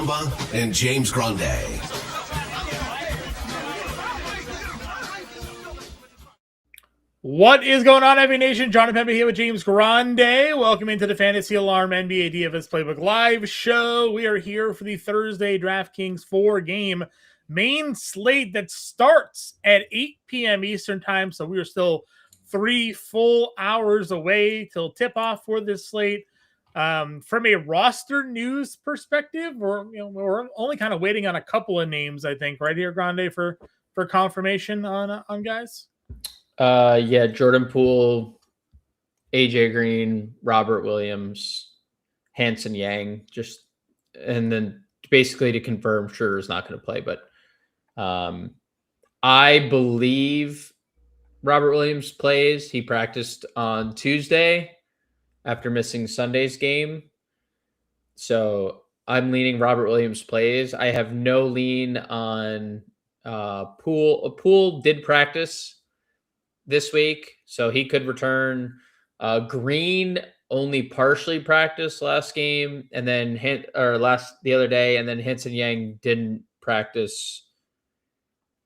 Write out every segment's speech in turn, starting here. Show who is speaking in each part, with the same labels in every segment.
Speaker 1: Chumba and James Grande.
Speaker 2: What is going on, Every Nation? Jonathan Pembe here with James Grande. Welcome into the Fantasy Alarm NBA DFS Playbook Live show. We are here for the Thursday DraftKings 4-game main slate that starts at 8 p.m. Eastern time. So we are still 3 full hours away till tip-off for this slate. From a roster news perspective, we're only kind of waiting on a couple of names, I think, right here, Grande, for confirmation on guys.
Speaker 3: Yeah, Jordan Poole, AJ Green, Robert Williams, Hanson Yang, and then basically to confirm Schroeder's is not going to play, but I believe Robert Williams plays. He practiced on Tuesday after missing Sunday's game. So I'm leaning Robert Williams plays. I have no lean on Poole. Poole did practice this week, so he could return. Green only partially practiced last game, and then the other day, and then Hanson Yang didn't practice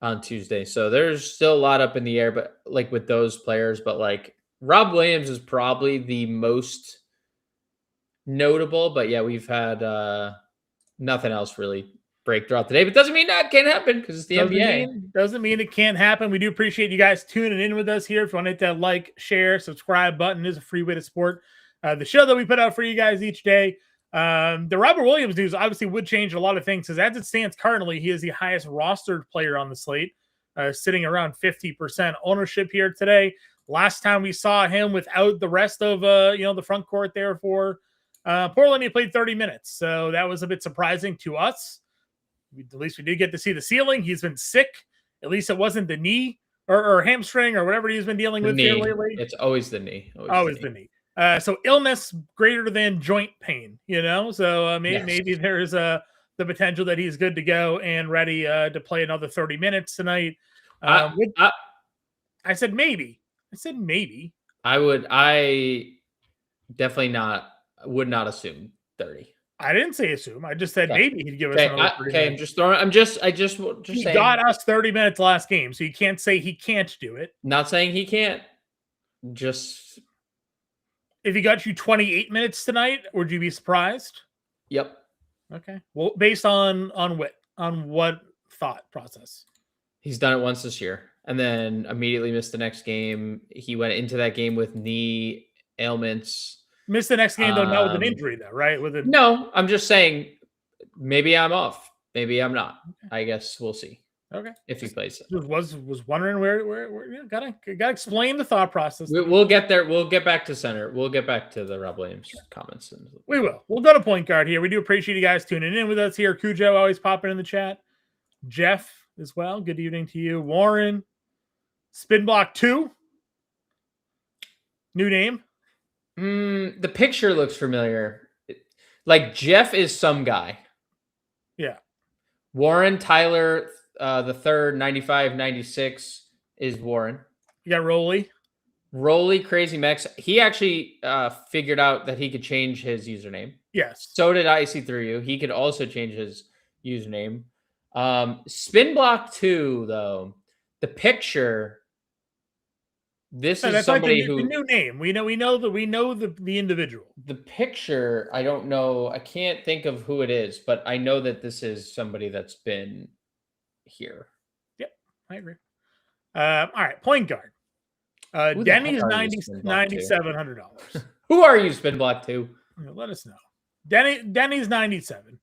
Speaker 3: on Tuesday. So there's still a lot up in the air, but like with those players, but like Rob Williams is probably the most notable. But yeah, we've had nothing else really break throughout the day, but doesn't mean that can't happen because it's the NBA.
Speaker 2: Doesn't mean it can't happen. We do appreciate you guys tuning in with us here. If you want to hit that like, share, subscribe button, is a free way to support the show that we put out for you guys each day. The Robert Williams news obviously would change a lot of things because as it stands currently, he is the highest rostered player on the slate, sitting around 50% ownership here today. Last time we saw him without the rest of the front court there for Portland, he played 30 minutes, so that was a bit surprising to us. At least we did get to see the ceiling. He's been sick. At least it wasn't the knee or hamstring or whatever he's been dealing with here lately.
Speaker 3: It's always the knee.
Speaker 2: Always the knee. So illness greater than joint pain, So maybe there's the potential that he's good to go and ready to play another 30 minutes tonight. I said maybe.
Speaker 3: I definly would not assume 30.
Speaker 2: I didn't say assume. I just said maybe he'd give us another 30 minutes.
Speaker 3: I'm just throwing. He
Speaker 2: saying. Got us 30 minutes last game, so you can't say he can't do it.
Speaker 3: Not saying he can't. Just
Speaker 2: if he got you 28 minutes tonight, would you be surprised?
Speaker 3: Yep.
Speaker 2: Okay. Well, based on what thought process?
Speaker 3: He's done it once this year, and then immediately missed the next game. He went into that game with knee ailments.
Speaker 2: Missed the next game, though, not with an injury, though, right?
Speaker 3: No, I'm just saying maybe I'm off. Maybe I'm not. Okay. I guess we'll see.
Speaker 2: Okay.
Speaker 3: If he plays it.
Speaker 2: Was wondering where gotta explain the thought process.
Speaker 3: We'll get there. We'll get back to center. We'll get back to the Rob Williams comments.
Speaker 2: We will. We'll go to point guard here. We do appreciate you guys tuning in with us here. Cujo always popping in the chat. Jeff as well. Good evening to you. Warren. Spin Block 2. New name.
Speaker 3: The picture looks familiar. Like Jeff is some guy.
Speaker 2: Yeah.
Speaker 3: Warren Tyler, the third, 95, 96 is Warren.
Speaker 2: You got
Speaker 3: Rolly Crazy Max. He actually figured out that he could change his username.
Speaker 2: Yes.
Speaker 3: So did I see through you. He could also change his username. Spin Block 2, though. The picture. This is somebody
Speaker 2: the new name. We know the individual.
Speaker 3: The picture, I don't know. I can't think of who it is, but I know that this is somebody that's been here.
Speaker 2: Yep, I agree. All right, point guard. Denny's $9,700.
Speaker 3: Who are you, Spin Block 2?
Speaker 2: Let us know. Denny's 97.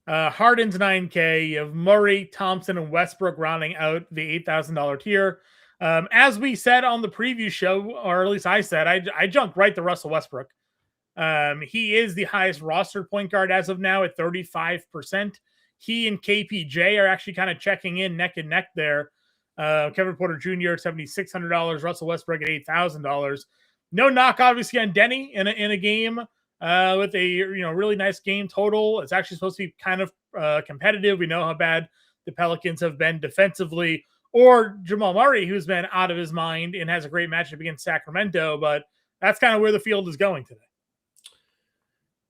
Speaker 2: Harden's 9K. You have Murray, Thompson, and Westbrook rounding out the $8,000 tier. As we said on the preview show, or at least I said, I jumped right to Russell Westbrook. He is the highest rostered point guard as of now at 35%. He and KPJ are actually kind of checking in neck and neck there. Kevin Porter Jr. at $7,600, Russell Westbrook at $8,000. No knock, obviously, on Denny in a game with a really nice game total. It's actually supposed to be kind of competitive. We know how bad the Pelicans have been defensively. Or Jamal Murray, who's been out of his mind and has a great matchup against Sacramento, but that's kind of where the field is going today.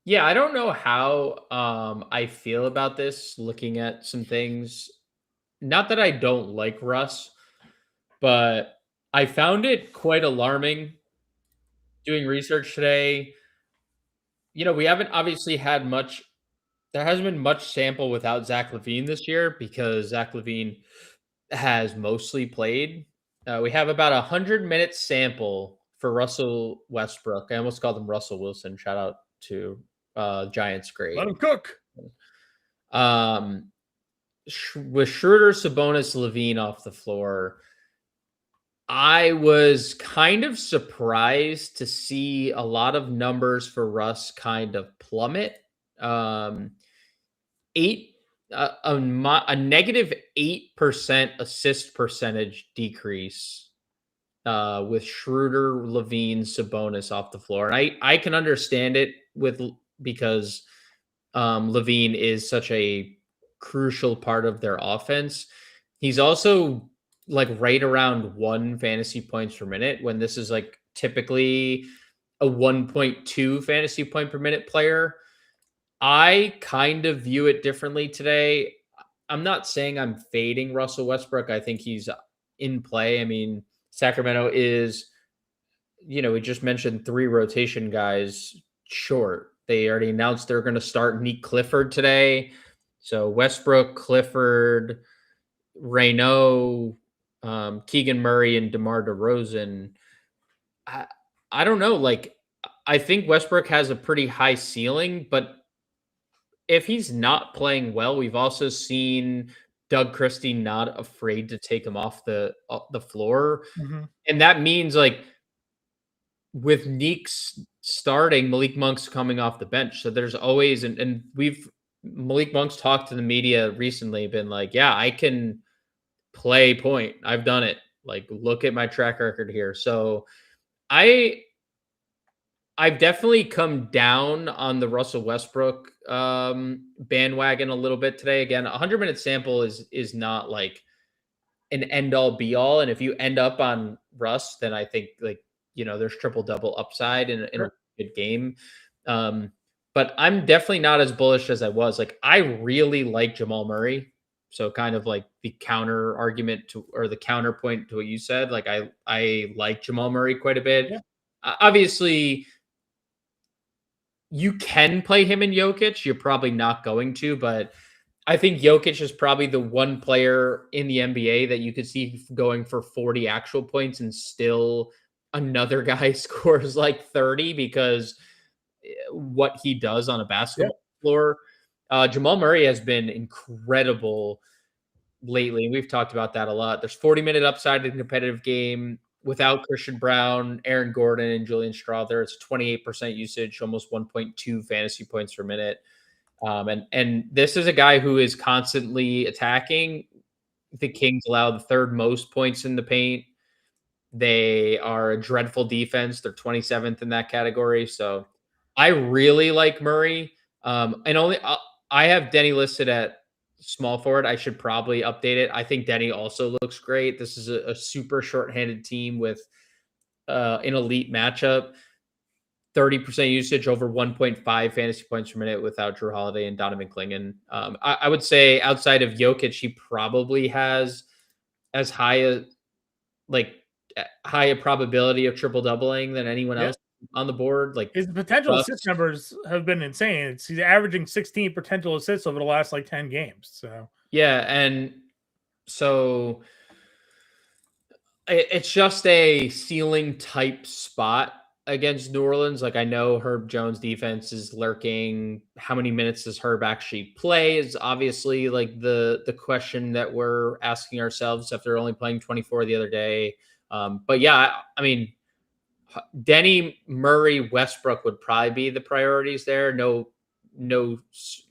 Speaker 3: Yeah, I don't know how I feel about this looking at some things. Not that I don't like Russ, but I found it quite alarming doing research today. We haven't obviously had much, there hasn't been much sample without Zach Levine this year because Zach Levine has mostly played. We have about 100 minute sample for Russell Westbrook. I almost called him Russell Wilson. Shout out to Giants great.
Speaker 2: Let him cook.
Speaker 3: Um, with Schroeder, Sabonis, Levine off the floor, I was kind of surprised to see a lot of numbers for Russ kind of plummet. Um, eight a negative 8% assist percentage decrease with Schroeder, Levine, Sabonis off the floor. And I can understand it because Levine is such a crucial part of their offense. He's also like right around 1 fantasy points per minute when this is like typically a 1.2 fantasy point per minute player. I kind of view it differently today. I'm not saying I'm fading Russell Westbrook. I think he's in play. I mean, Sacramento is, we just mentioned 3 rotation guys short. They already announced they're going to start Nick Clifford today. So Westbrook, Clifford, Reynaud, Keegan Murray, and DeMar DeRozan. I don't know. Like, I think Westbrook has a pretty high ceiling, but if he's not playing well, we've also seen Doug Christie not afraid to take him off the floor.
Speaker 2: Mm-hmm.
Speaker 3: And that means like with Neek's starting, Malik Monk's coming off the bench. So there's always, and Malik Monk's talked to the media recently, been like, yeah, I can play point. I've done it. Like, look at my track record here. So I've definitely come down on the Russell Westbrook bandwagon a little bit today. Again, 100-minute sample is not like an end all be all. And if you end up on Russ, then I think like, there's triple double upside in a good game. But I'm definitely not as bullish as I was. Like, I really like Jamal Murray. So kind of like the counter argument or the counterpoint to what you said. Like I like Jamal Murray quite a bit.
Speaker 2: Yeah.
Speaker 3: Obviously, you can play him in Jokic. You're probably not going to, but I think Jokic is probably the one player in the NBA that you could see going for 40 actual points and still another guy scores like 30 because what he does on a basketball floor. Jamal Murray has been incredible lately, and we've talked about that a lot. There's 40-minute upside in a competitive game. Without Christian Brown, Aaron Gordon, and Julian Strawther, it's 28% usage, almost 1.2 fantasy points per minute. And this is a guy who is constantly attacking. The Kings allow the 3rd most points in the paint. They are a dreadful defense. They're 27th in that category. So I really like Murray. I have Denny listed at small forward. I should probably update it. I think Denny also looks great. This is a super short-handed team with an elite matchup. 30% usage, over 1.5 fantasy points per minute without Drew Holiday and Donovan Clingan. I would say outside of Jokic, he probably has as high a probability of triple doubling than anyone else on the board. Like,
Speaker 2: his potential assist numbers have been insane. He's averaging 16 potential assists over the last 10 games. So
Speaker 3: yeah, and so it's just a ceiling type spot against New Orleans. Like, I know Herb Jones' defense is lurking. How many minutes does Herb actually play is obviously like the question that we're asking ourselves after only playing 24 the other day. But yeah, I mean, Denny, Murray, Westbrook would probably be the priorities there. No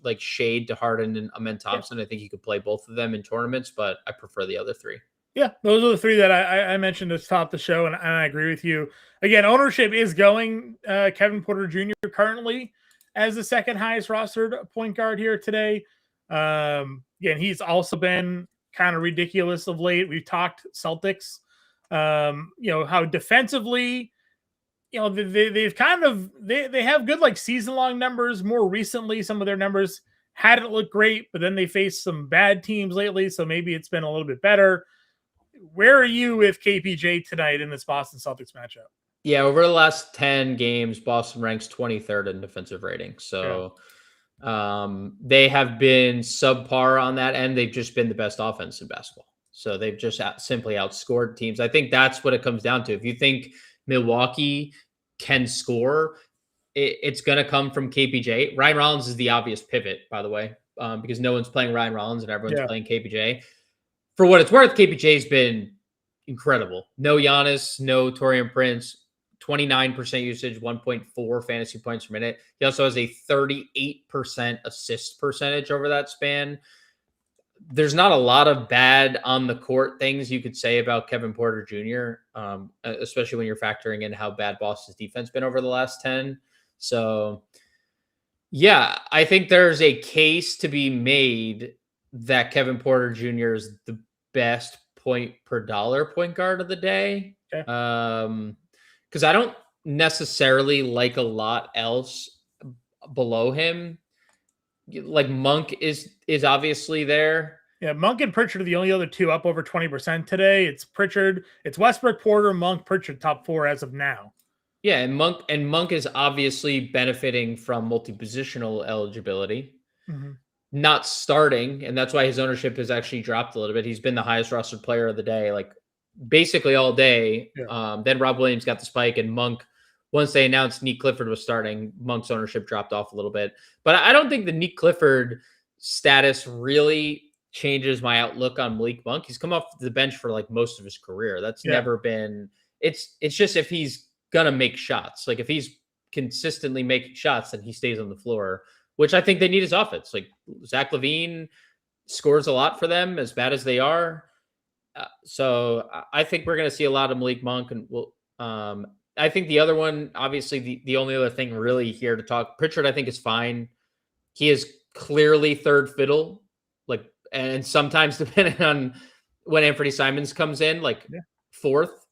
Speaker 3: like shade to Harden and Amen Thompson. I think you could play both of them in tournaments, but I prefer the other 3.
Speaker 2: Yeah, those are the 3 that I mentioned to top the show, and I agree with you. Again, ownership is going Kevin Porter Jr. currently as the 2nd highest rostered point guard here today. Again, he's also been kind of ridiculous of late. We've talked Celtics, how defensively they've kind of they have good like season long numbers. More recently, some of their numbers hadn't looked great, but then they faced some bad teams lately, so maybe it's been a little bit better. Where are you with KPJ tonight in this Boston Celtics matchup?
Speaker 3: Yeah, over the last 10 games, Boston ranks 23rd in defensive rating. So they have been subpar on that end. They've just been the best offense in basketball. So they've just simply outscored teams. I think that's what it comes down to. If you think Milwaukee can score, it's going to come from KPJ. Ryan Rollins is the obvious pivot, by the way, because no one's playing Ryan Rollins and everyone's playing KPJ. For what it's worth, KPJ's been incredible. No Giannis, no Taurean Prince, 29% usage, 1.4 fantasy points per minute. He also has a 38% assist percentage over that span. There's not a lot of bad on the court things you could say about Kevin Porter Jr., especially when you're factoring in how bad Boston's defense been over the last 10. So, yeah, I think there's a case to be made that Kevin Porter Jr. is the best point per dollar point guard of the day.
Speaker 2: Okay.
Speaker 3: Because I don't necessarily like a lot else below him. Like Monk is obviously there.
Speaker 2: Yeah, Monk and Pritchard are the only other two up over 20% today. It's Pritchard, it's Westbrook, Porter, Monk, Pritchard, top 4 as of now.
Speaker 3: Yeah, and Monk is obviously benefiting from multi-positional eligibility.
Speaker 2: Mm-hmm.
Speaker 3: Not starting, and that's why his ownership has actually dropped a little bit. He's been the highest rostered player of the day, like basically all day. Yeah. Then Rob Williams got the spike, and Monk, once they announced Nick Clifford was starting, Monk's ownership dropped off a little bit. But I don't think the Nick Clifford status really changes my outlook on Malik Monk. He's come off the bench for like most of his career. That's never been. It's just if he's gonna make shots, like if he's consistently making shots, then he stays on the floor, which I think they need his offense. Like Zach LaVine scores a lot for them, as bad as they are. So I think we're going to see a lot of Malik Monk, and I think the other one, obviously the only other thing really here to talk, Pritchard, I think is fine. He is clearly third fiddle, like, and sometimes depending on when Anthony Simons comes in, like fourth.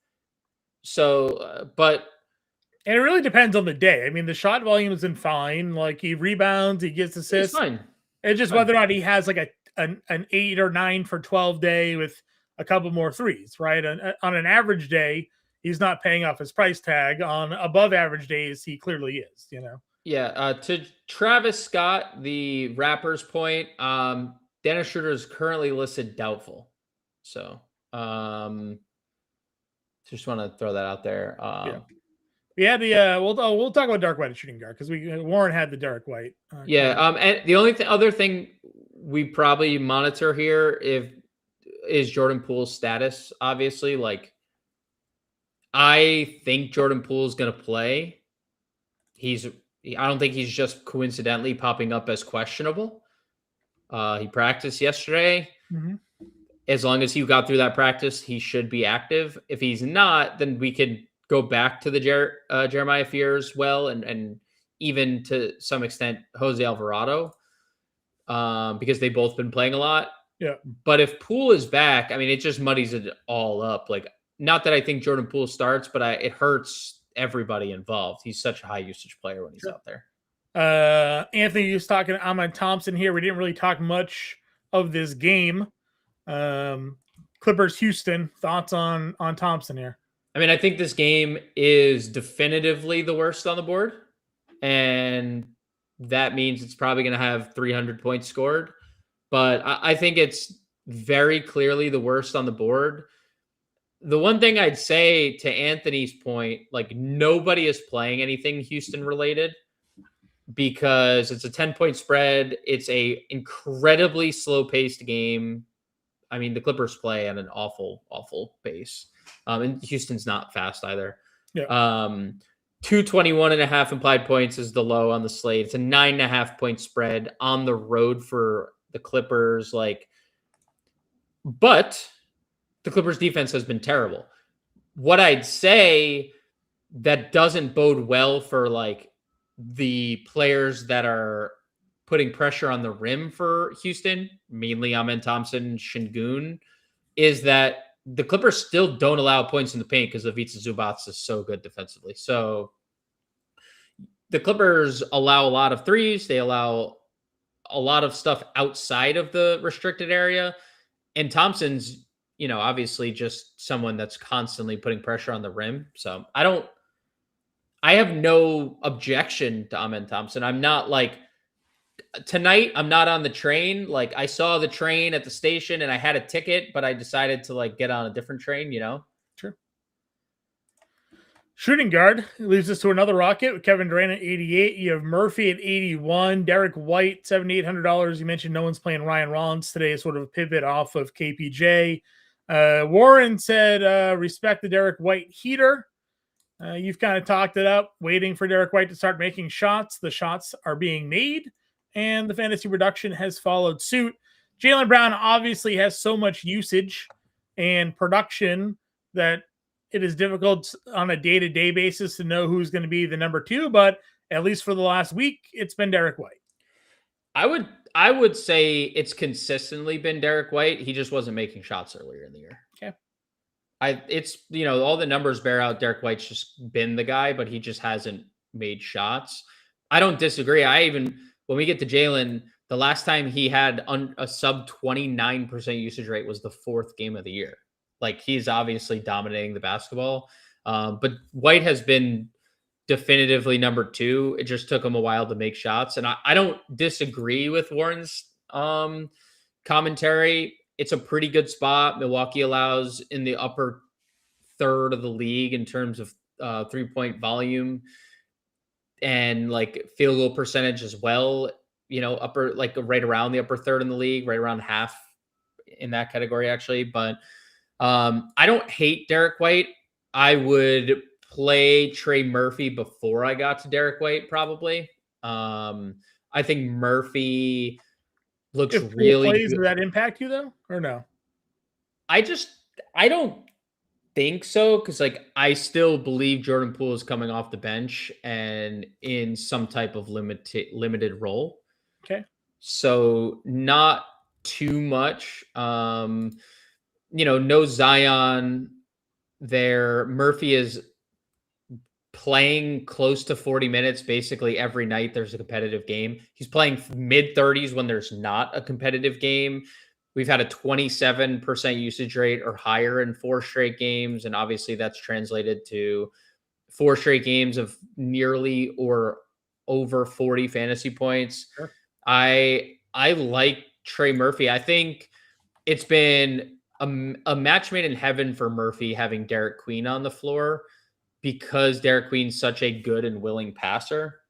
Speaker 3: So,
Speaker 2: and it really depends on the day. I mean, the shot volume has been fine. Like he rebounds, he gets assists.
Speaker 3: It's fine.
Speaker 2: It's just whether or not he has like an 8 or 9 for 12 day with a couple more threes, right? On an average day, he's not paying off his price tag. On above average days, he clearly is,
Speaker 3: Yeah. To Travis Scott, the Rapper's point, Dennis Schroeder is currently listed doubtful. So, just want to throw that out there.
Speaker 2: Yeah, we'll talk about Dark White at shooting guard because Warren had the Dark White.
Speaker 3: And the only other thing we probably monitor here is Jordan Poole's status. Obviously, like I think Jordan Poole is going to play. I don't think he's just coincidentally popping up as questionable. He practiced yesterday.
Speaker 2: Mm-hmm.
Speaker 3: As long as he got through that practice, he should be active. If he's not, then we could go back to the Jeremiah Fears and even to some extent Jose Alvarado, because they've both been playing a lot.
Speaker 2: Yeah.
Speaker 3: But if Poole is back, I mean, it just muddies it all up. Like, not that I think Jordan Poole starts, but it hurts everybody involved. He's such a high usage player when he's out there.
Speaker 2: Anthony, you was talking Ahmad Thompson here. We didn't really talk much of this game. Clippers Houston, thoughts on Thompson here?
Speaker 3: I mean, I think this game is definitively the worst on the board, and that means it's probably going to have 300 points scored. But I think it's very clearly the worst on the board. The one thing I'd say to Anthony's point, like nobody is playing anything Houston related because it's a 10-point spread. It's a incredibly slow-paced game. I mean, the Clippers play at an awful, awful pace. And Houston's not fast either.
Speaker 2: Yeah.
Speaker 3: 221.5 implied points is the low on the slate. It's a 9.5 point spread on the road for the Clippers. But the Clippers defense has been terrible. What I'd say that doesn't bode well for like the players that are putting pressure on the rim for Houston, mainly Amen Thompson, Şengün, is that the Clippers still don't allow points in the paint because Ivica Zubac is so good defensively. So the Clippers allow a lot of threes. They allow a lot of stuff outside of the restricted area. And Thompson's, obviously just someone that's constantly putting pressure on the rim. So I have no objection to Amen Thompson. I'm not like tonight, I'm not on the train. Like I saw the train at the station and I had a ticket, but I decided to like get on a different train,
Speaker 2: Sure. Shooting guard leads us to another Rocket with Kevin Durant at 88. You have Murphy at 81. Derek White, $7,800. You mentioned no one's playing Ryan Rollins today, sort of a pivot off of KPJ. Warren said, respect the Derek White heater. You've kind of talked it up, waiting for Derek White to start making shots. The shots are being made, and the fantasy production has followed suit. Jaylen Brown obviously has so much usage and production that it is difficult on a day-to-day basis to know who's going to be the number 2, but at least for the last week, it's been Derek White.
Speaker 3: I would say it's consistently been Derek White. He just wasn't making shots earlier in the year.
Speaker 2: Okay.
Speaker 3: It's all the numbers bear out Derek White's just been the guy, but he just hasn't made shots. I don't disagree. When we get to Jaylen, the last time he had a sub 29% usage rate was the 4th game of the year. Like he's obviously dominating the basketball. But White has been definitively number 2. It just took him a while to make shots. And I don't disagree with Warren's commentary. It's a pretty good spot. Milwaukee allows in the upper third of the league in terms of 3-point volume and like field goal percentage as well. Upper, like right around the upper third in the league, right around half in that category actually. But I don't hate Derek White. I would play Trey Murphy before I got to Derek White, probably. I think Murphy looks really
Speaker 2: plays,
Speaker 3: good.
Speaker 2: Does that impact you though, or no?
Speaker 3: I don't think so, because like I still believe Jordan Poole is coming off the bench and in some type of limited role.
Speaker 2: Okay.
Speaker 3: So not too much. No Zion there. Murphy is playing close to 40 minutes basically every night there's a competitive game. He's playing mid 30s when there's not a competitive game. We've had a 27% usage rate or higher in 4 straight games. And obviously that's translated to 4 straight games of nearly or over 40 fantasy points.
Speaker 2: Sure.
Speaker 3: I like Trey Murphy. I think it's been a match made in heaven for Murphy having Derek Queen on the floor, because Derek Queen's such a good and willing passer.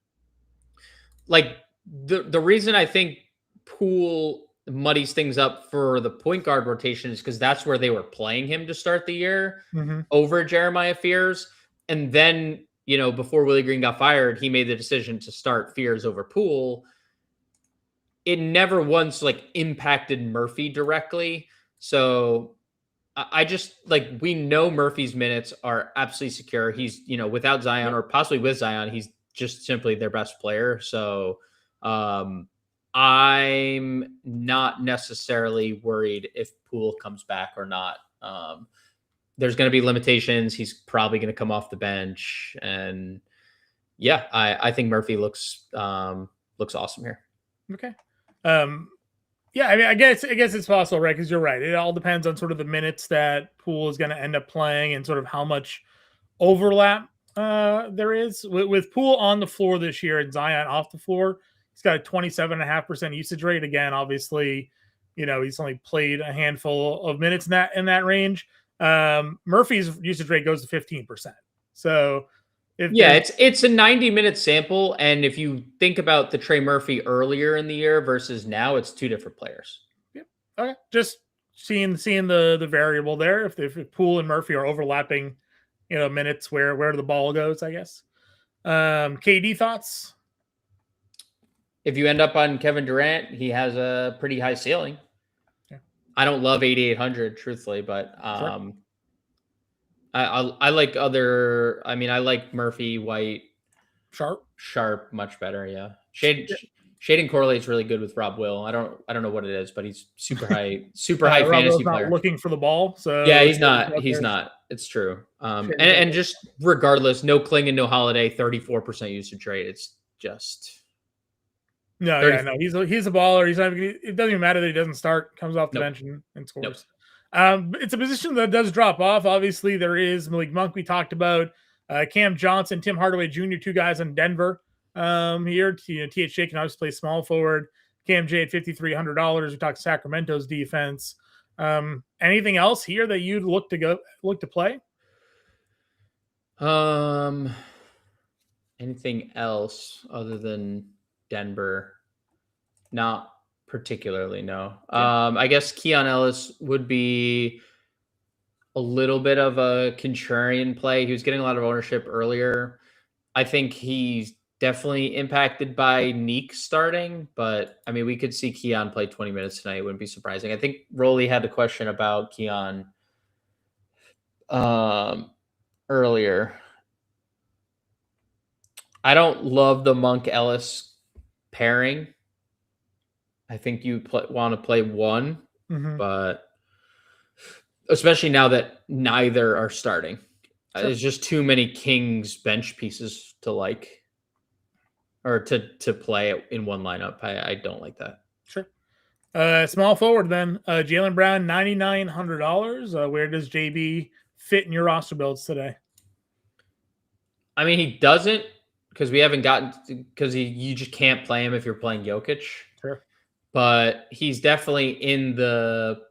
Speaker 3: Like the reason I think Poole muddies things up for the point guard rotation is because that's where they were playing him to start the year over Jeremiah Fears. And then, before Willie Green got fired, he made the decision to start Fears over Poole. It never once impacted Murphy directly. So I just we know Murphy's minutes are absolutely secure. He's, without Zion or possibly with Zion, he's just simply their best player. So I'm not necessarily worried if Poole comes back or not. There's going to be limitations. He's probably going to come off the bench. And yeah, I think Murphy looks awesome here.
Speaker 2: Okay. Yeah, I mean, I guess it's possible, right? Because you're right. It all depends on sort of the minutes that Poole is going to end up playing and sort of how much overlap there is. With Poole on the floor this year and Zion off the floor, he's got a 27.5% usage rate. Again, obviously, he's only played a handful of minutes in that range. Murphy's usage rate goes to 15%. So
Speaker 3: it's a 90-minute sample, and if you think about the Trey Murphy earlier in the year versus now, it's 2 different players.
Speaker 2: Yep. Okay. Just seeing the variable there. If Poole and Murphy are overlapping, minutes where the ball goes, I guess. KD thoughts?
Speaker 3: If you end up on Kevin Durant, he has a pretty high ceiling. Yeah. I don't love 8,800, truthfully, but sure. I like I like Murphy, White,
Speaker 2: Sharp
Speaker 3: much better. Yeah. Shade Shading correlates really good with Rob Will. I don't know what it is, but he's super high
Speaker 2: Rob
Speaker 3: fantasy
Speaker 2: Will's not
Speaker 3: player.
Speaker 2: looking for the ball, so
Speaker 3: Yeah, he's not. He's not. It's true. And just regardless, no Klingon, no Holiday, 34% usage rate. It's just
Speaker 2: no. He's a baller. He's not. It doesn't even matter that he doesn't start. Comes off the bench and scores. It's a position that does drop off. Obviously, there is Malik Monk. We talked about Cam Johnson, Tim Hardaway Jr., two guys in Denver. Here, THJ can obviously play small forward. Cam J at $5,300. We talked Sacramento's defense. Anything else here that you'd look to play?
Speaker 3: Anything else other than Denver? Not particularly, no. Yeah. I guess Keon Ellis would be a little bit of a contrarian play. He was getting a lot of ownership earlier. I think he's definitely impacted by Neek starting, but I mean, we could see Keon play 20 minutes tonight. It wouldn't be surprising. I think Rolly had a question about Keon earlier. I don't love the Monk Ellis pairing. I think you want to play one, but especially now that neither are starting. Sure. There's just too many Kings bench pieces to like. Or to play in one lineup. I don't like that.
Speaker 2: Sure. Small forward then. Jaylen Brown, $9,900. Where does JB fit in your roster builds today?
Speaker 3: I mean, he doesn't because we haven't you just can't play him if you're playing Jokic.
Speaker 2: Sure.
Speaker 3: But he's definitely in the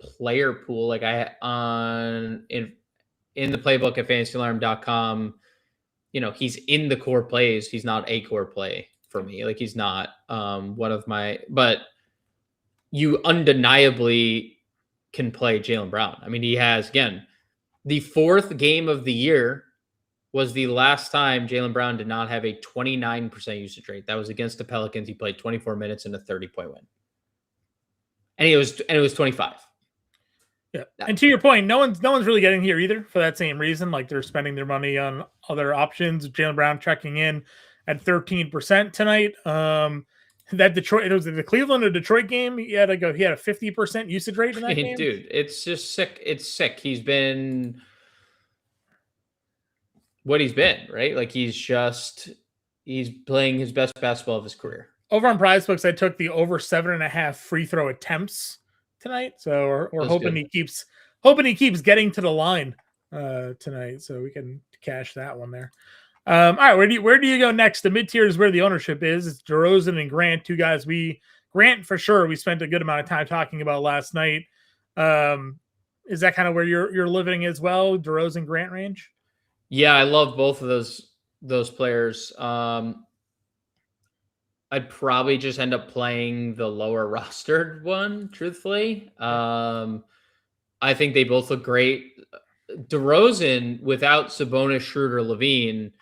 Speaker 3: player pool. Like in the playbook at fantasyalarm.com. He's in the core plays. He's not a core play for me. Like he's not one of my, but you undeniably can play Jaylen Brown. I mean, he has, again, the fourth game of the year was the last time Jaylen Brown did not have a 29% usage rate. That was against the Pelicans. He played 24 minutes in a 30-point win. And it was 25.
Speaker 2: Yeah. And to your point, no one's really getting here either for that same reason. Like they're spending their money on other options. Jaylen Brown checking in at 13% tonight. It was the Cleveland or Detroit game. He had a 50% usage rate in that game.
Speaker 3: Dude, it's just sick. It's sick. He's been what he's been, right? Like he's playing his best basketball of his career.
Speaker 2: Over on PrizeBooks, I took the over 7.5 free throw attempts tonight, so we're hoping good. he keeps getting to the line tonight, so we can cash that one there. All right, where do you go next? The mid tier is where the ownership is. It's DeRozan and Grant, two guys Grant for sure. We spent a good amount of time talking about last night. Is that kind of where you're living as well? DeRozan Grant range?
Speaker 3: Yeah, I love both of those players. I'd probably just end up playing the lower rostered one, truthfully. I think they both look great. DeRozan, without Sabonis, Schroeder, Levine,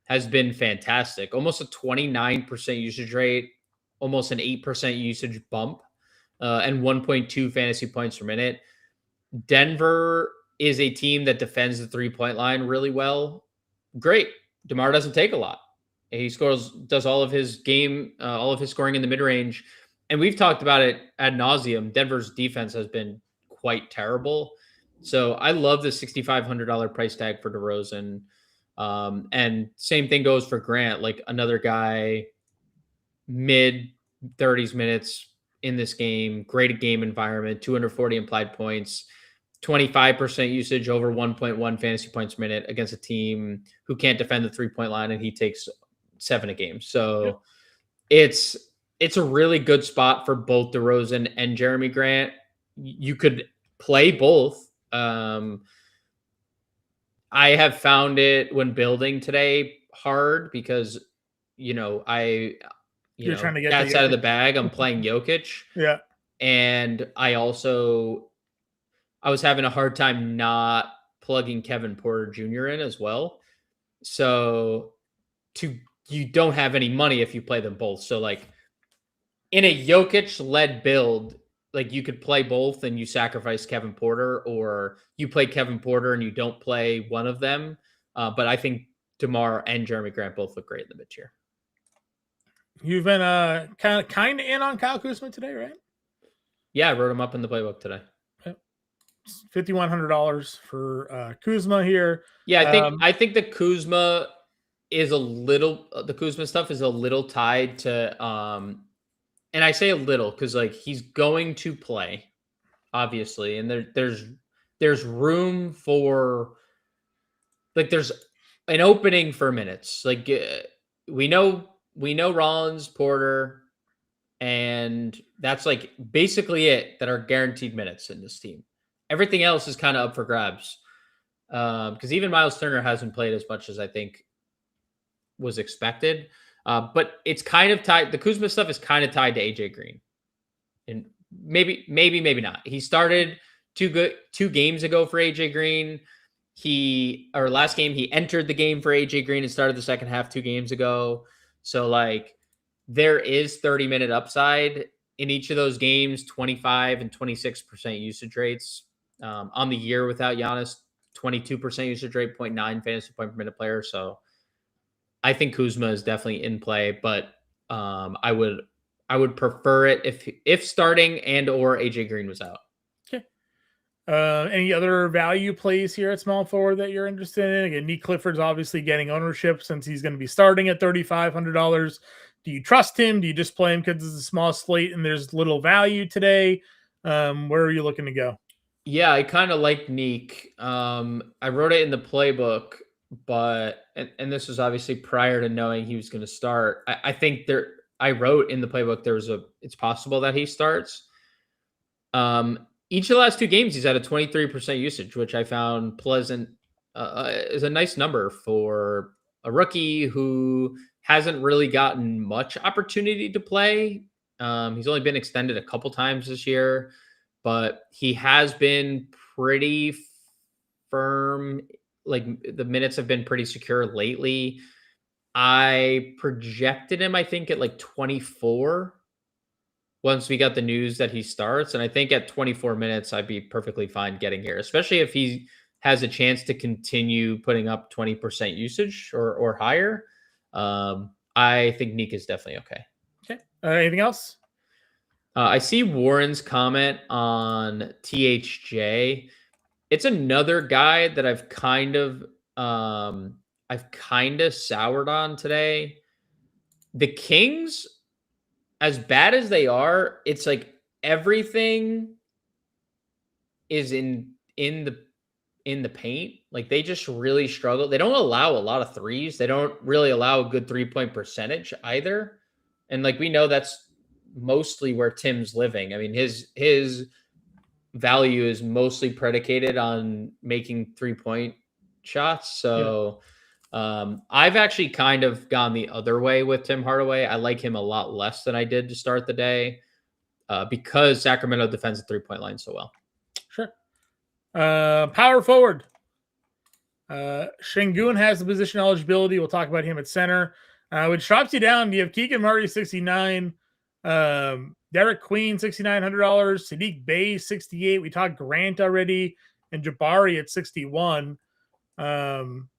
Speaker 3: has been fantastic. Almost a 29% usage rate, almost an 8% usage bump, and 1.2 fantasy points per minute. Denver is a team that defends the three-point line really well. Great. DeMar doesn't take a lot. He does all of his scoring in the mid-range. And we've talked about it ad nauseum. Denver's defense has been quite terrible. So I love the $6,500 price tag for DeRozan. And same thing goes for Grant, like another guy, mid 30s minutes in this game, great game environment, 240 implied points, 25% usage, over 1.1 fantasy points per minute against a team who can't defend the 3-point line, and he takes 7 a game. So it's a really good spot for both DeRozan and Jeremy Grant. You could play both. I have found it when building today hard because, you're trying to get that side of the bag. I'm playing Jokic.
Speaker 2: Yeah.
Speaker 3: And I was having a hard time not plugging Kevin Porter Jr. in as well. So you don't have any money if you play them both. So like in a Jokic-led build, like you could play both and you sacrifice Kevin Porter, or you play Kevin Porter and you don't play one of them. But I think DeMar and Jeremy Grant both look great in the mid-tier.
Speaker 2: You've been kind of in on Kyle Kuzma today, right?
Speaker 3: Yeah, I wrote him up in the playbook today.
Speaker 2: $5,100 for Kuzma here.
Speaker 3: Yeah, I think the Kuzma stuff is a little tied to and I say a little because like he's going to play, obviously, and there's room for like there's an opening for minutes. Like we know Rollins, Porter, and that's like basically it that are guaranteed minutes in this team. Everything else is kind of up for grabs. Because even Miles Turner hasn't played as much as I think was expected. But it's kind of tied. The Kuzma stuff is kind of tied to AJ Green, and maybe not. He started two games ago for AJ Green. Last game he entered the game for AJ Green and started the second half 2 games ago. So like there is 30-minute upside in each of those games, 25 and 26% usage rates on the year without Giannis. 22% usage rate, 0.9 fantasy point per minute player. So I think Kuzma is definitely in play, but I would prefer it if starting and or AJ Green was out.
Speaker 2: Okay. Any other value plays here at small forward that you're interested in? Again, Nick Clifford's obviously getting ownership since he's going to be starting at $3,500. Do you trust him? Do you just play him because it's a small slate and there's little value today? Where are you looking to go?
Speaker 3: Yeah, I kind of like Neek. I wrote it in the playbook, but and this was obviously prior to knowing he was going to start. I think I wrote in the playbook it's possible that he starts. Each of the last 2 games, he's at a 23% usage, which I found pleasant. Is a nice number for a rookie who hasn't really gotten much opportunity to play. He's only been extended a couple times this year. But he has been pretty firm. Like the minutes have been pretty secure lately. I projected him, I think, at like 24 once we got the news that he starts. And I think at 24 minutes, I'd be perfectly fine getting here, especially if he has a chance to continue putting up 20% usage or higher. I think Neek is definitely okay.
Speaker 2: Okay. Anything else?
Speaker 3: I see Warren's comment on THJ. It's another guy that I've kind of soured on today. The Kings, as bad as they are, it's like everything is in the paint. Like they just really struggle. They don't allow a lot of threes. They don't really allow a good 3-point percentage either. And like we know that's mostly where Tim's living. I mean, his value is mostly predicated on making 3-point shots. So I've actually kind of gone the other way with Tim Hardaway. I like him a lot less than I did to start the day because Sacramento defends the 3-point line so well.
Speaker 2: Sure. Power forward. Şengün has the position eligibility. We'll talk about him at center. Which drops you down. You have Keegan Murray, 69. Derek Queen, $6,900. Sadiq Bey, 68. We talked Grant already, and Jabari at 61. From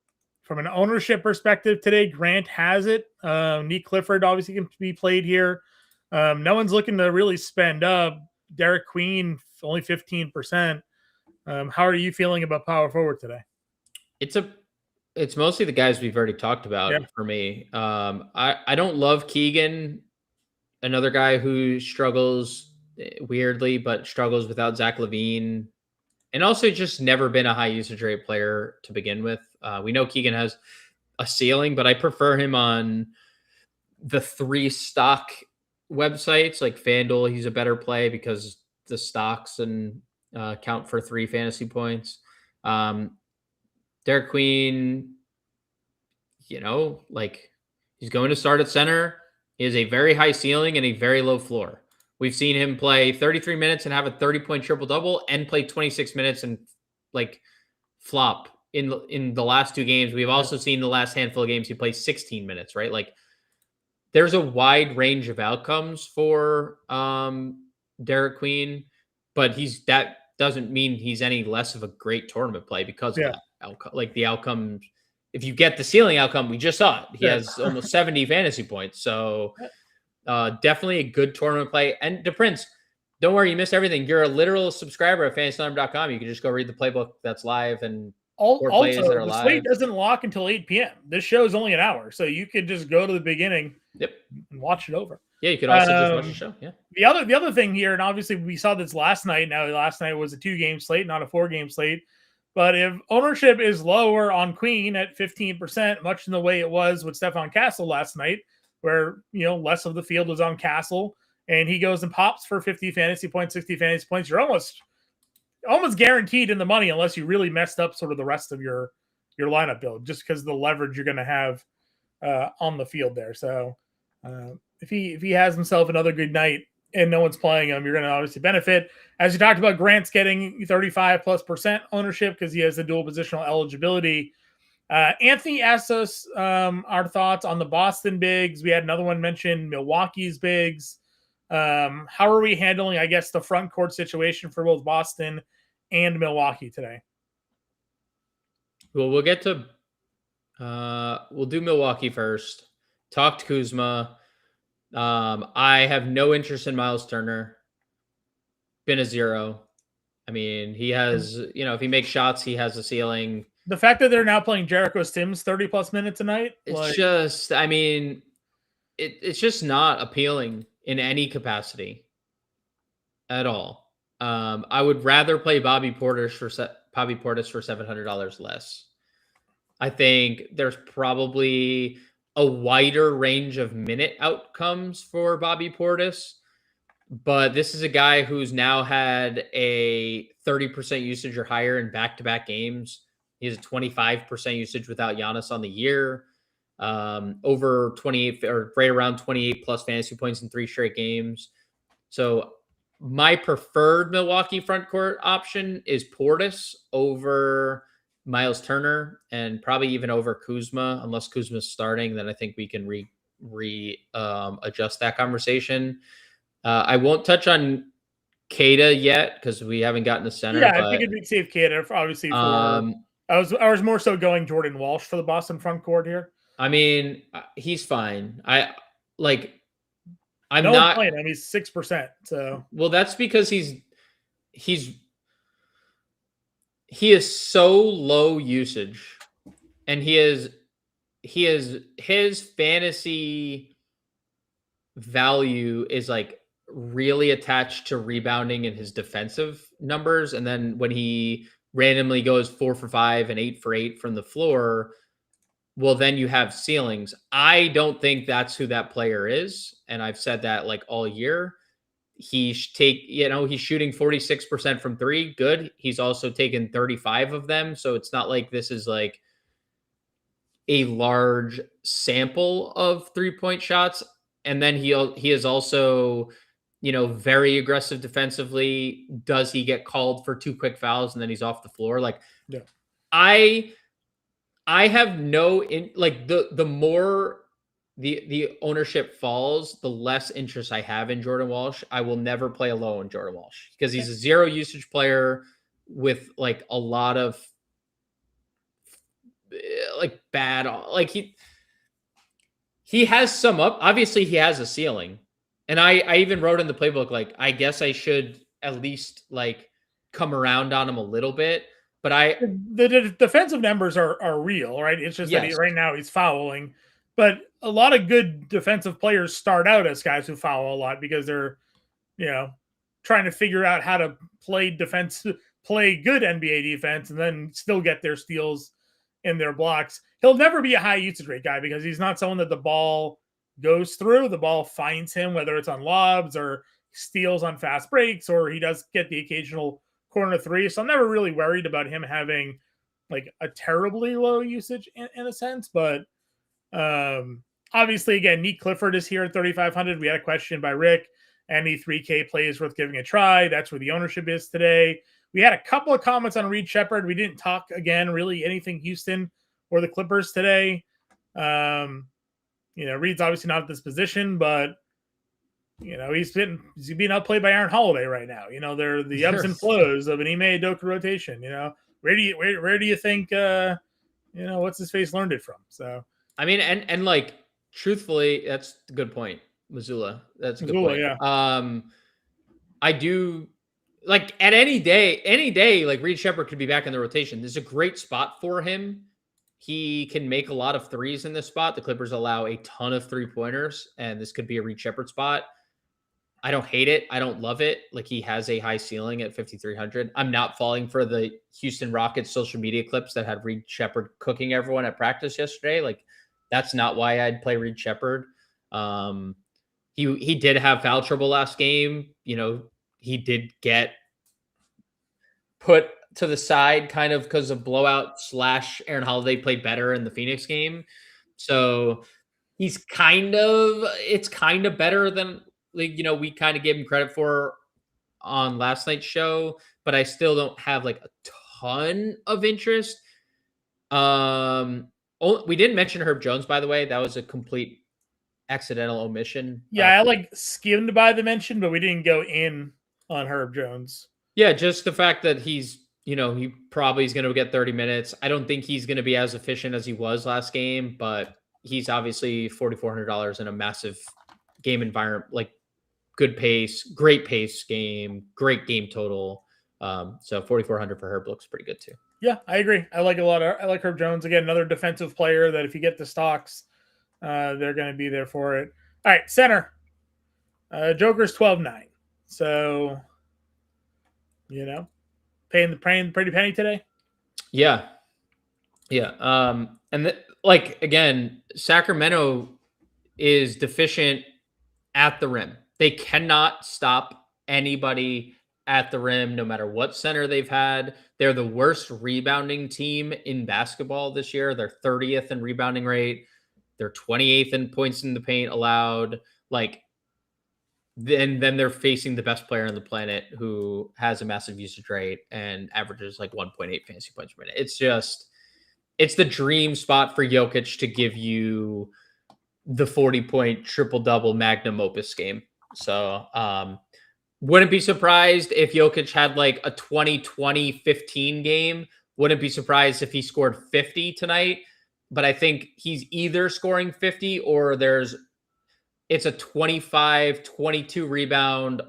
Speaker 2: an ownership perspective today, Grant has it. Nick Clifford obviously can be played here. No one's looking to really spend up. Derek Queen, only 15%. How are you feeling about power forward today?
Speaker 3: It's mostly the guys we've already talked about for me. I don't love Keegan, another guy who struggles weirdly, but struggles without Zach LaVine, and also just never been a high usage rate player to begin with. We know Keegan has a ceiling, but I prefer him on the 3 stock websites like FanDuel. He's a better play because the stocks and count for 3 fantasy points. Derek Queen, like he's going to start at center. He has a very high ceiling and a very low floor. We've seen him play 33 minutes and have a 30-point triple-double and play 26 minutes and like flop in the last 2 games. We've also seen the last handful of games he plays 16 minutes, right? Like there's a wide range of outcomes for Derek Queen, but that doesn't mean he's any less of a great tournament play because of that outcome. Like the outcome, if you get the ceiling outcome, we just saw it. He has almost 70 fantasy points. So Definitely a good tournament play. And DePrince, don't worry, you missed everything. You're a literal subscriber at fantasyalarm.com. You can just go read the playbook that's live and core plays that
Speaker 2: Also,
Speaker 3: are
Speaker 2: the slate
Speaker 3: live.
Speaker 2: doesn't lock until 8 p.m. This show is only an hour, so you could just go to the beginning and watch it over.
Speaker 3: Yeah, you could also just watch the show. Yeah.
Speaker 2: The other thing here, and obviously we saw this last night. Now, last night was a 2-game slate, not a 4-game slate. But if ownership is lower on Queen at 15%, much in the way it was with Stefan Castle last night, where less of the field was on Castle, and he goes and pops for 50 fantasy points, 60 fantasy points, you're almost guaranteed in the money unless you really messed up sort of the rest of your lineup build, just because of the leverage you're going to have on the field there. So if he has himself another good night and no one's playing him, you're going to obviously benefit. As you talked about, Grant's getting 35+% ownership because he has the dual positional eligibility. Anthony asked us our thoughts on the Boston bigs. We had another one mention Milwaukee's bigs. How are we handling, I guess, the front court situation for both Boston and Milwaukee today?
Speaker 3: Well, we'll get to we'll do Milwaukee first. Talked Kuzma. I have no interest in Miles Turner. Been a 0. I mean, he has, if he makes shots, he has a ceiling.
Speaker 2: The fact that they're now playing Jericho Sims 30+ minutes a night,
Speaker 3: it's just, I mean, it's just not appealing in any capacity at all. I would rather play Bobby Portis for $700 less. I think there's probably a wider range of minute outcomes for Bobby Portis, but this is a guy who's now had a 30% usage or higher in back-to-back games. He has a 25% usage without Giannis on the year, over 28 or right around 28 plus fantasy points in 3 straight games. So my preferred Milwaukee front court option is Portis over Miles Turner and probably even over Kuzma. Unless Kuzma's starting, then I think we can adjust that conversation. I won't touch on Kada yet because we haven't gotten the center.
Speaker 2: Yeah, I think it'd be safe Kada, obviously. I was more so going Jordan Walsh for the Boston front court here.
Speaker 3: I mean, he's fine. I'm
Speaker 2: no
Speaker 3: not
Speaker 2: playing him. He's 6%. So
Speaker 3: that's because he is so low usage, and his fantasy value is like really attached to rebounding and his defensive numbers. And then when he randomly goes 4 for 5 and 8 for 8 from the floor, well, then you have ceilings. I don't think that's who that player is. And I've said that like all year. He's shooting 46% from 3. Good. He's also taken 35 of them. So it's not like this is like a large sample of 3-point shots. And then he is also, very aggressive defensively. Does he get called for 2 quick fouls and then he's off the floor? Like,
Speaker 2: yeah.
Speaker 3: I have the more the ownership falls, the less interest I have in Jordan Walsh. I will never play alone Jordan Walsh because he's a 0 usage player with like a lot of like bad, like he has some up. Obviously he has a ceiling. And I even wrote in the playbook, like, I guess I should at least like come around on him a little bit. But
Speaker 2: the defensive numbers are real, right? It's just that right now he's fouling. But a lot of good defensive players start out as guys who foul a lot because they're, trying to figure out how to play good NBA defense and then still get their steals in their blocks. He'll never be a high usage rate guy because he's not someone that the ball goes through. The ball finds him, whether it's on lobs or steals on fast breaks, or he does get the occasional corner 3. So I'm never really worried about him having like a terribly low usage in a sense. But obviously, again, Neat Clifford is here at 3,500. We had a question by Rick. Any 3K play is worth giving a try. That's where the ownership is today. We had a couple of comments on Reed Shepherd. We didn't talk again, really anything Houston or the Clippers today. Reed's obviously not at this position, but he's being outplayed by Aaron Holiday right now. They're the ebbs and flows of an Ime Udoka rotation. Where do you think what's his face learned it from? So
Speaker 3: I mean, and like truthfully, that's a good point. Missoula. That's a good
Speaker 2: Missoula,
Speaker 3: point.
Speaker 2: yeah.
Speaker 3: I do like at any day, like Reed Shepherd could be back in the rotation. This is a great spot for him. He can make a lot of threes in this spot. The Clippers allow a ton of 3-pointers, and this could be a Reed Shepherd spot. I don't hate it. I don't love it. Like he has a high ceiling at 5,300. I'm not falling for the Houston Rockets social media clips that had Reed Shepherd cooking everyone at practice yesterday. Like that's not why I'd play Reed Shepherd. He did have foul trouble last game. You know, he did get put to the side kind of because of blowout / Aaron Holiday played better in the Phoenix game. So it's kind of better than like, you know, we kind of gave him credit for on last night's show, but I still don't have like a ton of interest. We didn't mention Herb Jones, by the way. That was a complete accidental omission.
Speaker 2: Yeah, I like skimmed by the mention, but we didn't go in on Herb Jones.
Speaker 3: Yeah, just the fact that he's, you know, he probably is going to get 30 minutes. I don't think he's going to be as efficient as he was last game, but he's obviously $4,400 in a massive game environment, like good pace, great pace game, great game total. So 4,400 for Herb looks pretty good too.
Speaker 2: Yeah, I agree. I like Herb Jones. Again, another defensive player that if you get the stocks, they're going to be there for it. All right, center. Joker's 12-9. So, you know, paying the pretty penny today.
Speaker 3: Yeah. And like again, Sacramento is deficient at the rim. They cannot stop anybody at the rim, no matter what center they've had. They're the worst rebounding team in basketball this year. They're 30th in rebounding rate. They're 28th in points in the paint allowed. Like, then they're facing the best player on the planet who has a massive usage rate and averages like 1.8 fantasy points per minute. It's the dream spot for Jokic to give you the 40-point triple-double magnum opus game. So wouldn't be surprised if Jokic had like a 20-20-15 game. Wouldn't be surprised if he scored 50 tonight. But I think he's either scoring 50 or it's a 25-22 rebound,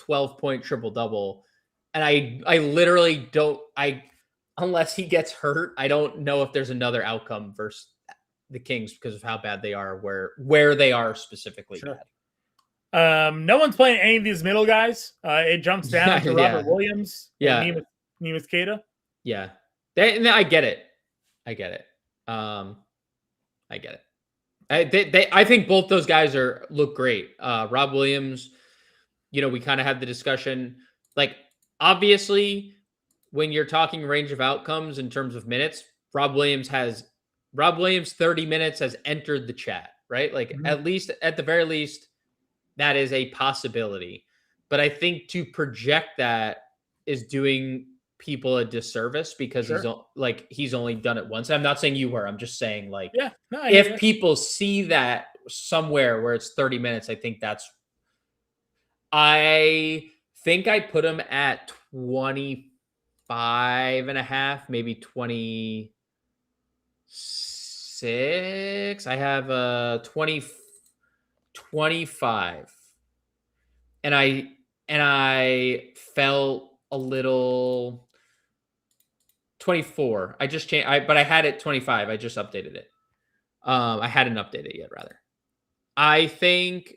Speaker 3: 12-point triple-double. And I literally don't, unless he gets hurt, I don't know if there's another outcome versus the Kings because of how bad they are, where they are specifically
Speaker 2: Sure.
Speaker 3: bad.
Speaker 2: No one's playing any of these middle guys. It jumps down to Robert Williams.
Speaker 3: Yeah.
Speaker 2: Neemias Queta.
Speaker 3: Yeah. I get it. I get it. I think both those guys look great. Rob Williams, you know, we kind of had the discussion. Like, obviously, when you're talking range of outcomes in terms of minutes, Rob Williams 30 minutes has entered the chat, right? Like, at the very least, that is a possibility. But I think to project that is doing people a disservice because he's only done it once. I'm not saying you were. I'm just saying if people see that somewhere where it's 30 minutes, I think I put him at 25 and a half, maybe 26. I have 25. And I felt a little 24. I just changed, but I had it 25. I just updated it. I hadn't updated it yet, rather. I think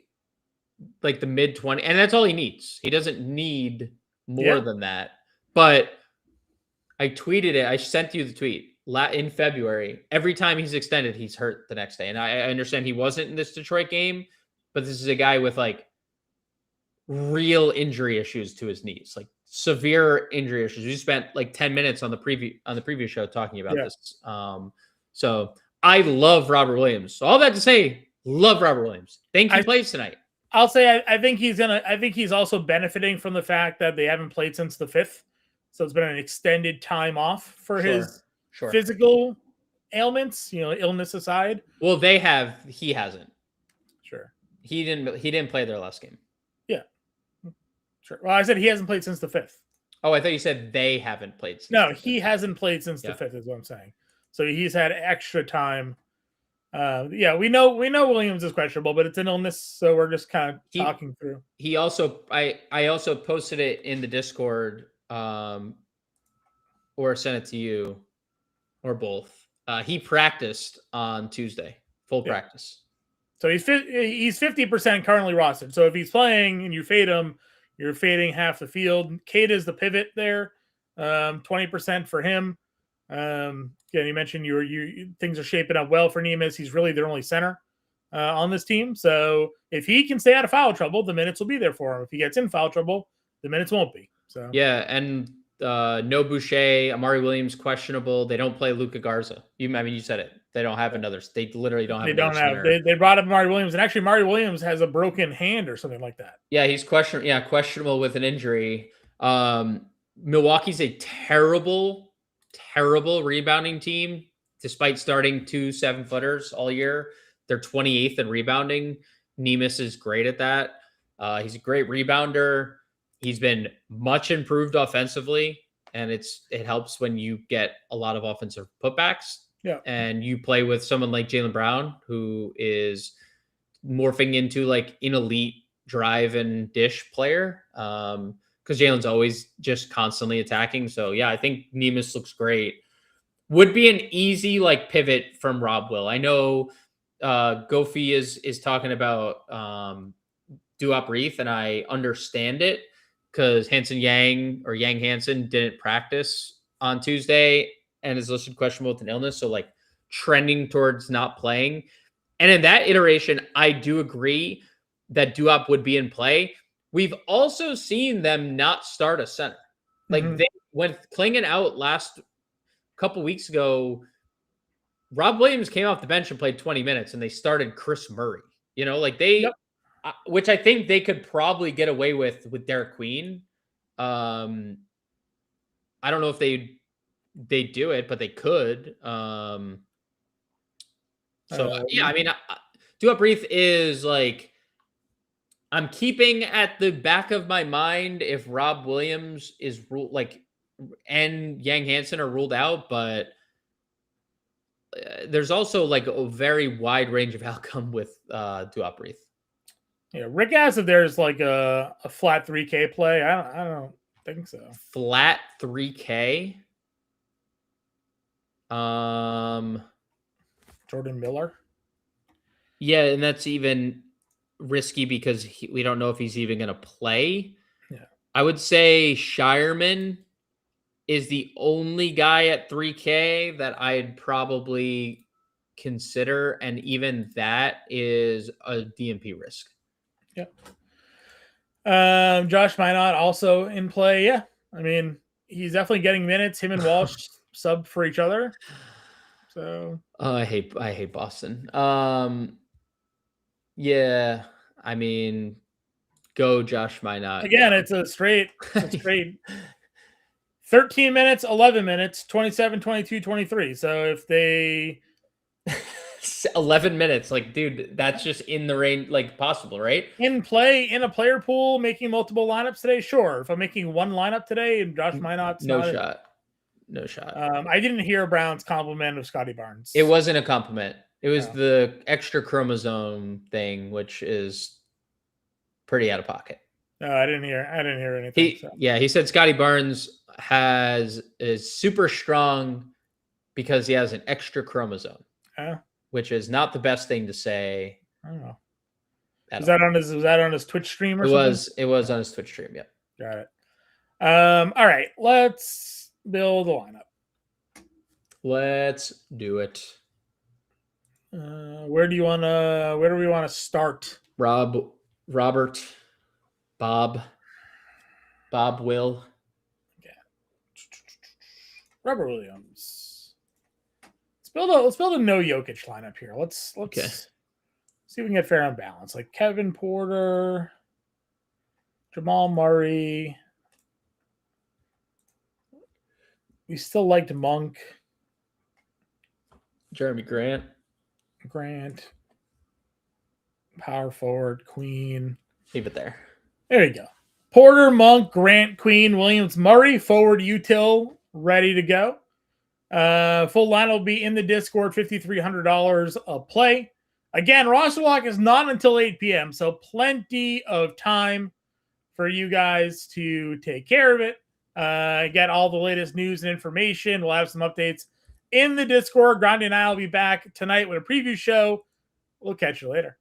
Speaker 3: like the mid 20, and that's all he needs. He doesn't need more than that. But I tweeted it. I sent you the tweet in February. Every time he's extended, he's hurt the next day. And I understand he wasn't in this Detroit game, but this is a guy with like real injury issues to his knees, like severe injury issues. We spent like 10 minutes on the previous show talking about this. So I love Robert Williams. So all that to say, love Robert Williams. Think he plays tonight.
Speaker 2: I'll say I think he's also benefiting from the fact that they haven't played since the 5th. So it's been an extended time off for his physical ailments, you know, illness aside.
Speaker 3: Well, he hasn't.
Speaker 2: Sure.
Speaker 3: He didn't play their last game.
Speaker 2: Yeah. Sure. Well, I said he hasn't played since the 5th.
Speaker 3: Oh, I thought you said they haven't played since
Speaker 2: No, he hasn't played since the 5th is what I'm saying. So he's had extra time Yeah, we know Williams is questionable, but it's an illness, so we're just kind of talking through.
Speaker 3: He also, I also posted it in the Discord, or sent it to you, or both. He practiced on Tuesday, full practice.
Speaker 2: So he's 50% currently rostered. So if he's playing and you fade him, you're fading half the field. Kate is the pivot there, 20% for him. You mentioned things are shaping up well for Nemes. He's really their only center on this team. So if he can stay out of foul trouble, the minutes will be there for him. If he gets in foul trouble, the minutes won't be. So
Speaker 3: yeah, and no Boucher, Amari Williams questionable. They don't play Luka Garza. You said it. They don't have another. They literally don't have.
Speaker 2: They brought up Amari Williams, and actually Amari Williams has a broken hand or something like that.
Speaker 3: Yeah, he's questionable with an injury. Milwaukee's a terrible rebounding team, despite starting 2 7-footers all year. They're 28th in rebounding. Nemes is great at that. He's a great rebounder. He's been much improved offensively, and it helps when you get a lot of offensive putbacks.
Speaker 2: Yeah.
Speaker 3: And you play with someone like Jaylen Brown, who is morphing into like an elite drive and dish player. Because Jalen's always just constantly attacking. So yeah, I think Nemes looks great. Would be an easy like pivot from Rob Will. I know Gofi is talking about Duop Reith, and I understand it because Yang Hansen didn't practice on Tuesday and is listed questionable with an illness. So like trending towards not playing. And in that iteration, I do agree that Duop would be in play. We've also seen them not start a center. Like they went Klingon out last couple weeks ago. Rob Williams came off the bench and played 20 minutes, and they started Chris Murray. Which I think they could probably get away with Derek Queen. I don't know if they do it, but they could. I mean, Duop Reith is like, I'm keeping at the back of my mind if Rob Williams is and Yang Hansen are ruled out, but there's also like a very wide range of outcome with Duop Reith.
Speaker 2: Yeah, Rick asked if there's like a flat 3K play. I don't think so.
Speaker 3: Flat 3K.
Speaker 2: Jordan Miller.
Speaker 3: Yeah, and that's even risky because we don't know if he's even going to play.
Speaker 2: Yeah,
Speaker 3: I would say Shireman is the only guy at 3K that I'd probably consider, and even that is a DMP risk.
Speaker 2: Yep. Josh Minot also in play. Yeah, I mean he's definitely getting minutes. Him and Walsh sub for each other. So
Speaker 3: I hate Boston. Yeah, I mean, go Josh Minot.
Speaker 2: Again, it's a straight 13 minutes, 11 minutes, 27, 22, 23. So if they
Speaker 3: 11 minutes, like, dude, that's just in the range, like possible, right?
Speaker 2: In play in a player pool, making multiple lineups today, sure. If I'm making one lineup today and Josh Minot's
Speaker 3: no shot.
Speaker 2: I didn't hear Brown's compliment of Scotty Barnes.
Speaker 3: It wasn't a compliment. It was the extra chromosome thing, which is pretty out of pocket.
Speaker 2: No, I didn't hear anything.
Speaker 3: He said Scotty Barnes is super strong because he has an extra chromosome, which is not the best thing to say.
Speaker 2: I don't know. Was that on his Twitch stream or something?
Speaker 3: It was on his Twitch stream. Yeah.
Speaker 2: Got it. All right, let's build a lineup.
Speaker 3: Let's do it.
Speaker 2: Where do we want to start?
Speaker 3: Robert, Bob, Will.
Speaker 2: Yeah. Robert Williams. Let's build a no Jokic lineup here. Let's see if we can get fair and balanced. Like Kevin Porter, Jamal Murray. We still liked Monk.
Speaker 3: Jeremy Grant,
Speaker 2: power forward, Queen.
Speaker 3: Leave it there.
Speaker 2: There you go. Porter, Monk, Grant, Queen, Williams, Murray, forward util, ready to go. Full line will be in the Discord, $5,300 a play. Again, roster lock is not until 8 p.m., so plenty of time for you guys to take care of it. Get all the latest news and information. We'll have some updates in the Discord. Grandy and I will be back tonight with a preview show. We'll catch you later.